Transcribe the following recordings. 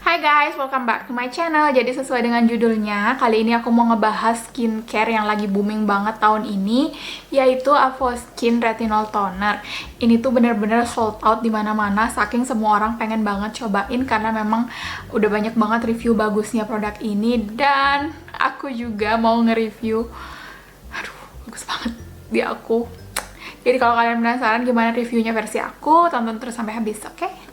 Hai guys, welcome back to my channel. Jadi sesuai dengan judulnya, kali ini aku mau ngebahas skincare yang lagi booming banget tahun ini, yaitu Avoskin Retinol Toner. Ini tuh bener-bener sold out di mana-mana, saking semua orang pengen banget cobain karena memang udah banyak banget review bagusnya produk ini, dan aku juga mau nge-review. Aduh, bagus banget di aku. Jadi kalau kalian penasaran gimana reviewnya versi aku, tonton terus sampai habis, oke?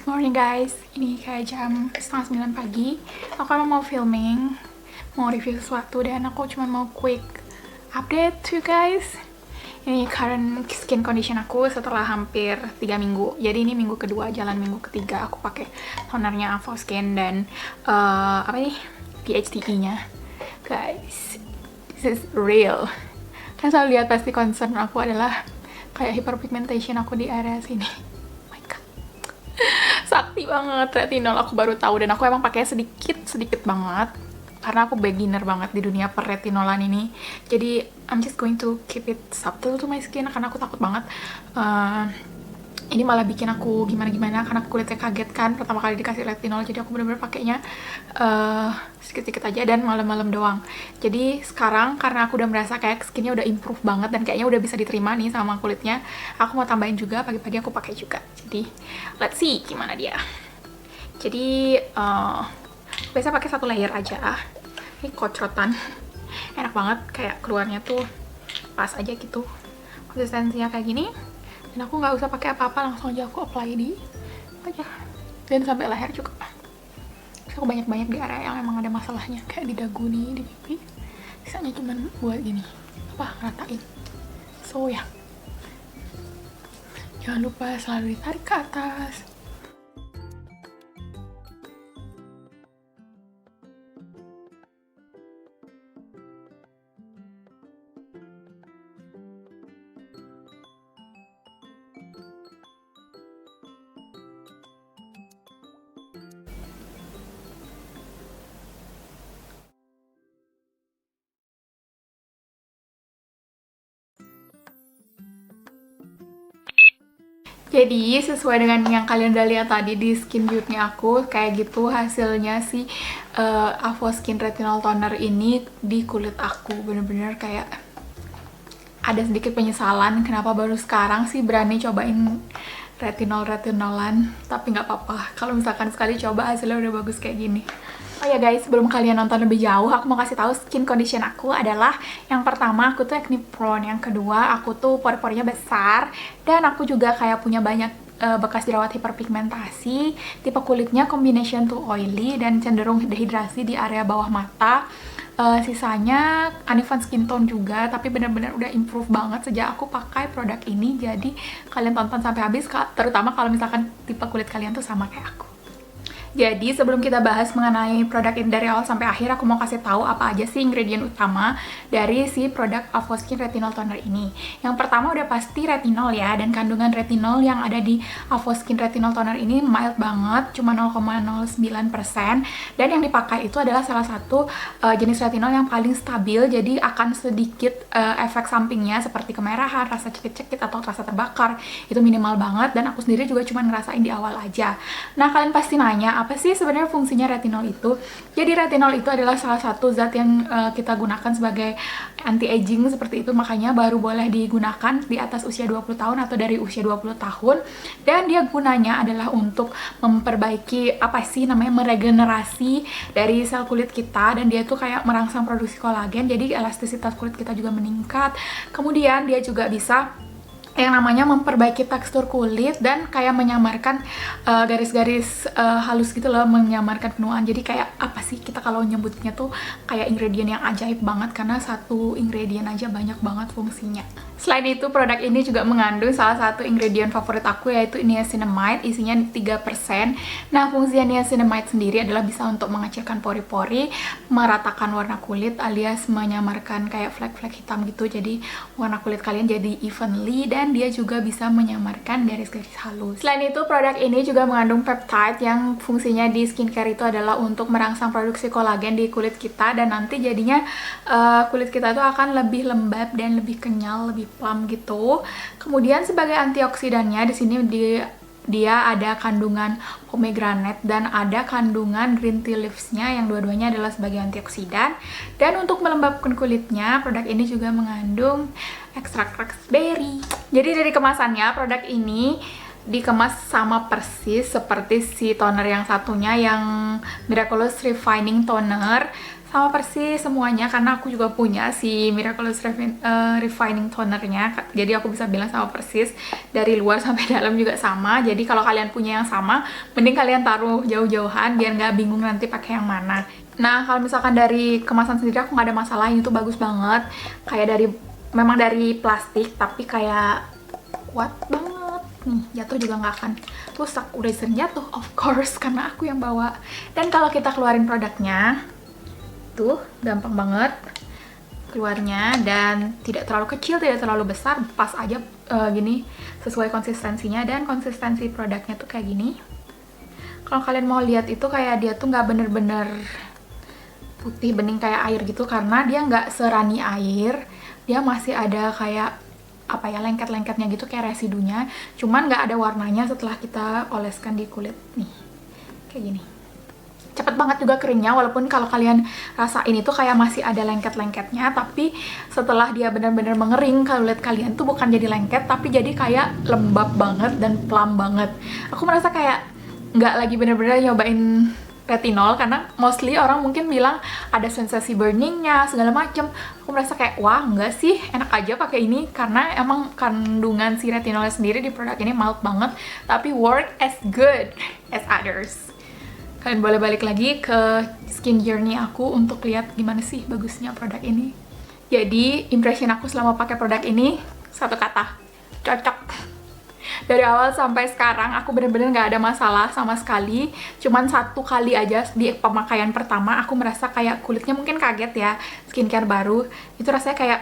Morning guys, ini kayak jam setengah 9 pagi. Aku emang mau filming, mau review sesuatu, dan aku cuma mau quick update to you guys. Ini current skin condition aku setelah hampir 3 minggu. Jadi ini minggu kedua, jalan minggu ketiga aku pakai tonernya Avoskin dan apa nih, PHTE-nya. Guys, this is real. Kan selalu lihat pasti concern aku adalah kayak hyperpigmentation aku di area sini. Sakti banget retinol, aku baru tahu, dan aku emang pakai sedikit banget karena aku beginner banget di dunia perretinolan ini. Jadi I'm just going to keep it subtle to my skin karena aku takut banget ini malah bikin aku gimana-gimana karena kulitnya kaget kan pertama kali dikasih retinol. Jadi aku bener-bener pakainya sedikit-sedikit aja dan malam-malam doang. Jadi sekarang karena aku udah merasa kayak skinnya udah improve banget dan kayaknya udah bisa diterima nih sama kulitnya, aku mau tambahin juga, pagi-pagi aku pakai juga. Jadi let's see gimana dia. Jadi biasa pakai 1 layer aja. Ini kocrotan, enak banget, kayak keluarnya tuh pas aja gitu, konsistensinya kayak gini. Dan aku nggak usah pakai apa-apa, langsung aja aku apply di aja, dan sampai leher juga. Terus aku banyak-banyak di area yang emang ada masalahnya, kayak di dagu nih, di pipi. Sisanya cuman buat gini, ratain. So ya, jangan lupa selalu ditarik ke atas. Jadi sesuai dengan yang kalian udah lihat tadi di skin beauty-nya aku, kayak gitu hasilnya si Avoskin Retinol Toner ini di kulit aku. Bener-bener kayak ada sedikit penyesalan kenapa baru sekarang sih berani cobain retinolan, tapi nggak apa-apa kalau misalkan sekali coba hasilnya udah bagus kayak gini. Oh ya guys, sebelum kalian nonton lebih jauh, aku mau kasih tahu skin condition aku adalah yang pertama aku tuh acne prone, yang kedua aku tuh pori-porinya besar, dan aku juga kayak punya banyak bekas jerawat hiperpigmentasi, tipe kulitnya combination to oily dan cenderung dehidrasi di area bawah mata. Sisanya uneven skin tone juga, tapi bener-bener udah improve banget sejak aku pakai produk ini. Jadi kalian tonton sampai habis, terutama kalau misalkan tipe kulit kalian tuh sama kayak aku. Jadi sebelum kita bahas mengenai produk ini dari awal sampai akhir, aku mau kasih tahu apa aja sih ingredient utama dari si produk Avoskin Retinol Toner ini. Yang pertama udah pasti retinol ya, dan kandungan retinol yang ada di Avoskin Retinol Toner ini mild banget, cuma 0,09%, dan yang dipakai itu adalah salah satu jenis retinol yang paling stabil, jadi akan sedikit efek sampingnya seperti kemerahan, rasa cekit-cekit atau rasa terbakar itu minimal banget, dan aku sendiri juga cuma ngerasain di awal aja. Nah, kalian pasti nanya apa sih sebenarnya fungsinya retinol itu? Jadi retinol itu adalah salah satu zat yang kita gunakan sebagai anti-aging seperti itu, makanya baru boleh digunakan di atas usia 20 tahun atau dari usia 20 tahun. Dan dia gunanya adalah untuk memperbaiki apa sih namanya, meregenerasi dari sel kulit kita, dan dia tuh kayak merangsang produksi kolagen, jadi elastisitas kulit kita juga meningkat. Kemudian dia juga bisa yang namanya memperbaiki tekstur kulit dan kayak menyamarkan garis-garis halus gitu loh, menyamarkan penuaan. Jadi kayak apa sih, kita kalau nyebutnya tuh kayak ingredient yang ajaib banget karena satu ingredient aja banyak banget fungsinya. Selain itu, produk ini juga mengandung salah satu ingredient favorit aku, yaitu niacinamide, isinya 3%. Nah, fungsi niacinamide sendiri adalah bisa untuk mengecilkan pori-pori, meratakan warna kulit, alias menyamarkan kayak flek-flek hitam gitu. Jadi, warna kulit kalian jadi evenly, dan dia juga bisa menyamarkan garis-garis halus. Selain itu, produk ini juga mengandung peptide yang fungsinya di skincare itu adalah untuk merangsang produksi kolagen di kulit kita, dan nanti jadinya kulit kita itu akan lebih lembab dan lebih kenyal, lebih plump gitu. Kemudian sebagai antioksidannya di sini dia ada kandungan pomegranate dan ada kandungan green tea leaves-nya, yang dua-duanya adalah sebagai antioksidan. Dan untuk melembabkan kulitnya, produk ini juga mengandung ekstrak raspberry. Jadi dari kemasannya, produk ini dikemas sama persis seperti si toner yang satunya, yang Miraculous Refining Toner. Sama persis semuanya, karena aku juga punya si Miraculous Refining Tonernya, jadi aku bisa bilang sama persis, dari luar sampai dalam juga sama. Jadi kalau kalian punya yang sama, mending kalian taruh jauh-jauhan biar nggak bingung nanti pakai yang mana. Nah, kalau misalkan dari kemasan sendiri aku nggak ada masalah, ini tuh bagus banget. Kayak memang dari plastik, tapi kayak kuat banget. Nih, jatuh juga nggak akan rusak. Udah sering jatuh, of course, karena aku yang bawa. Dan kalau kita keluarin produknya, tuh gampang banget keluarnya, dan tidak terlalu kecil, tidak terlalu besar, pas aja gini, sesuai konsistensinya. Dan konsistensi produknya tuh kayak gini. Kalau kalian mau lihat itu kayak dia tuh nggak bener-bener putih bening kayak air gitu, karena dia nggak serani air, dia masih ada kayak apa ya, lengket-lengketnya gitu, kayak residunya, cuman nggak ada warnanya setelah kita oleskan di kulit. Nih kayak gini, cepet banget juga keringnya, walaupun kalau kalian rasain itu kayak masih ada lengket-lengketnya, tapi setelah dia benar-benar mengering, kalau lihat kalian tuh bukan jadi lengket, tapi jadi kayak lembab banget dan plump banget. Aku merasa kayak nggak lagi bener-bener nyobain retinol, karena mostly orang mungkin bilang ada sensasi burningnya segala macem. Aku merasa kayak wah, enggak sih, enak aja pakai ini, karena emang kandungan si retinolnya sendiri di produk ini mild banget, tapi work as good as others. Kalian boleh balik lagi ke skin journey aku untuk lihat gimana sih bagusnya produk ini. Jadi impression aku selama pakai produk ini, satu kata, cocok. Dari awal sampai sekarang aku bener-bener gak ada masalah sama sekali. Cuman satu kali aja di pemakaian pertama aku merasa kayak kulitnya mungkin kaget ya, skincare baru itu rasanya kayak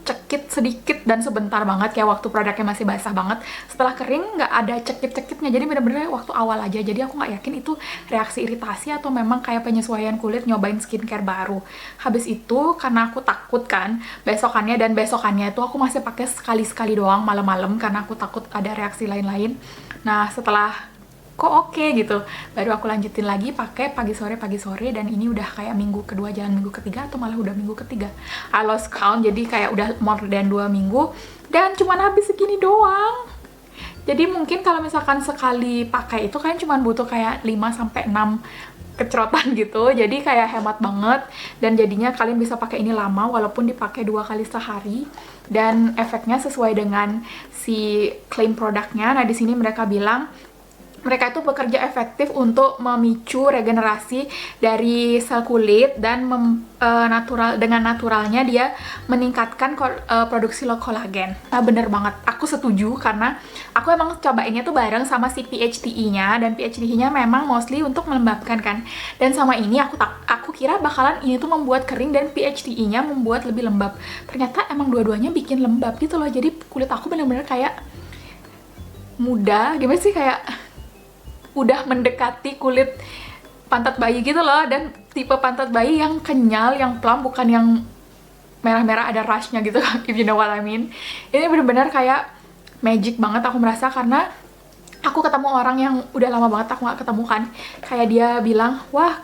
cekit sedikit dan sebentar banget, kayak waktu produknya masih basah banget. Setelah kering nggak ada cekit-cekitnya, jadi bener-bener waktu awal aja. Jadi aku nggak yakin itu reaksi iritasi atau memang kayak penyesuaian kulit nyobain skincare baru. Habis itu karena aku takut kan besokannya, dan besokannya itu aku masih pakai sekali-sekali doang malam-malam karena aku takut ada reaksi lain-lain. Nah setelah kok oke gitu, baru aku lanjutin lagi pakai pagi sore, dan ini udah kayak minggu kedua jalan minggu ketiga, atau malah udah minggu ketiga, I lost count, jadi kayak udah more than 2 minggu dan cuman habis segini doang. Jadi mungkin kalau misalkan sekali pakai itu kalian cuman butuh kayak 5-6 kecerotan gitu, jadi kayak hemat banget, dan jadinya kalian bisa pakai ini lama walaupun dipakai 2 kali sehari, dan efeknya sesuai dengan si klaim produknya. Nah di sini mereka bilang mereka itu bekerja efektif untuk memicu regenerasi dari sel kulit, dan dengan naturalnya dia meningkatkan produksi kolagen. Nah bener banget, aku setuju, karena aku emang cobainnya tuh bareng sama si PHTE-nya, dan PHTE-nya memang mostly untuk melembabkan kan. Dan sama ini aku kira bakalan ini tuh membuat kering, dan PHTE-nya membuat lebih lembab. Ternyata emang dua-duanya bikin lembab gitu loh. Jadi kulit aku bener-bener kayak muda, gimana sih, kayak udah mendekati kulit pantat bayi gitu loh, dan tipe pantat bayi yang kenyal, yang plump, bukan yang merah-merah ada rushnya gitu, if you know what I mean. Ini bener-bener kayak magic banget aku merasa, karena aku ketemu orang yang udah lama banget aku gak ketemu kan, kayak dia bilang, wah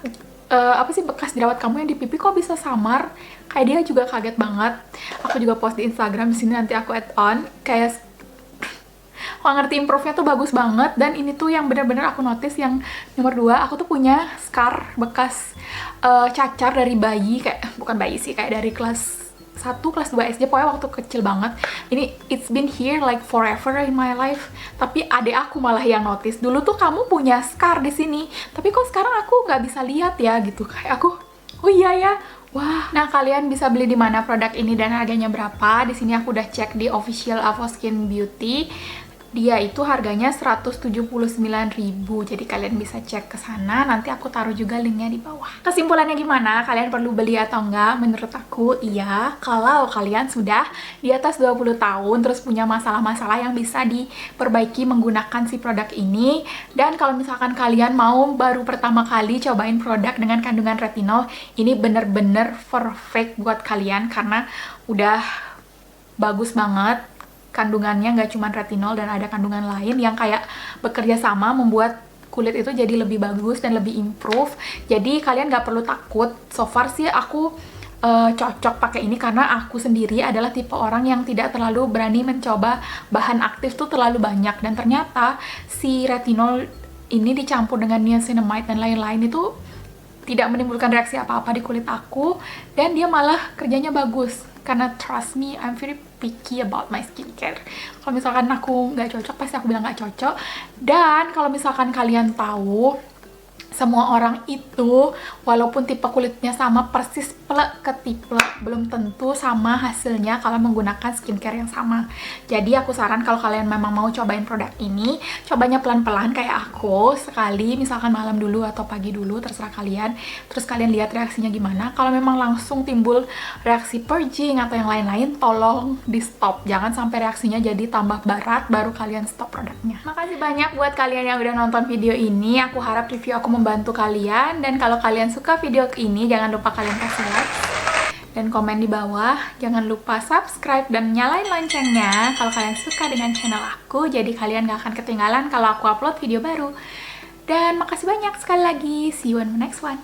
apa sih bekas jerawat kamu yang di pipi kok bisa samar, kayak dia juga kaget banget. Aku juga post di Instagram, di sini nanti aku add on, kayak aku ngerti improve-nya tuh bagus banget. Dan ini tuh yang bener-bener aku notice yang nomor 2, aku tuh punya scar bekas cacar dari bayi, kayak bukan bayi sih, kayak dari kelas 1, kelas 2 SD, pokoknya waktu kecil banget. Ini it's been here like forever in my life, tapi adek aku malah yang notice, dulu tuh kamu punya scar di sini, tapi kok sekarang aku nggak bisa lihat ya gitu. Kayak aku, oh iya ya, Wah, nah kalian bisa beli di mana produk ini dan harganya berapa? Di sini aku udah cek di official Avoskin Beauty. Dia itu harganya 179.000. Jadi kalian bisa cek ke sana. Nanti aku taruh juga linknya di bawah. Kesimpulannya gimana? Kalian perlu beli atau enggak? Menurut aku iya. Kalau kalian sudah di atas 20 tahun terus punya masalah-masalah yang bisa diperbaiki menggunakan si produk ini. Dan kalau misalkan kalian mau baru pertama kali cobain produk dengan kandungan retinol, ini bener-bener perfect buat kalian karena udah bagus banget. Kandungannya nggak cuma retinol dan ada kandungan lain yang kayak bekerja sama membuat kulit itu jadi lebih bagus dan lebih improve. Jadi kalian nggak perlu takut. So far sih aku cocok pakai ini karena aku sendiri adalah tipe orang yang tidak terlalu berani mencoba bahan aktif tuh terlalu banyak, dan ternyata si retinol ini dicampur dengan niacinamide dan lain-lain itu tidak menimbulkan reaksi apa-apa di kulit aku, dan dia malah kerjanya bagus. Karena trust me, I'm very picky about my skincare. Kalau misalkan aku nggak cocok, pasti aku bilang nggak cocok. Dan kalau misalkan kalian tahu, semua orang itu walaupun tipe kulitnya sama persis plek ke tipe, belum tentu sama hasilnya kalau menggunakan skincare yang sama. Jadi aku saran kalau kalian memang mau cobain produk ini, cobanya pelan-pelan kayak aku, sekali misalkan malam dulu atau pagi dulu, terserah kalian. Terus kalian lihat reaksinya gimana. Kalau memang langsung timbul reaksi purging atau yang lain-lain, tolong di stop. Jangan sampai reaksinya jadi tambah berat baru kalian stop produknya. Makasih banyak buat kalian yang udah nonton video ini. Aku harap review aku membantu kalian, dan kalau kalian suka video ini jangan lupa kalian kasih like dan komen di bawah. Jangan lupa subscribe dan nyalain loncengnya kalau kalian suka dengan channel aku, jadi kalian gak akan ketinggalan kalau aku upload video baru. Dan makasih banyak sekali lagi, see you on the next one.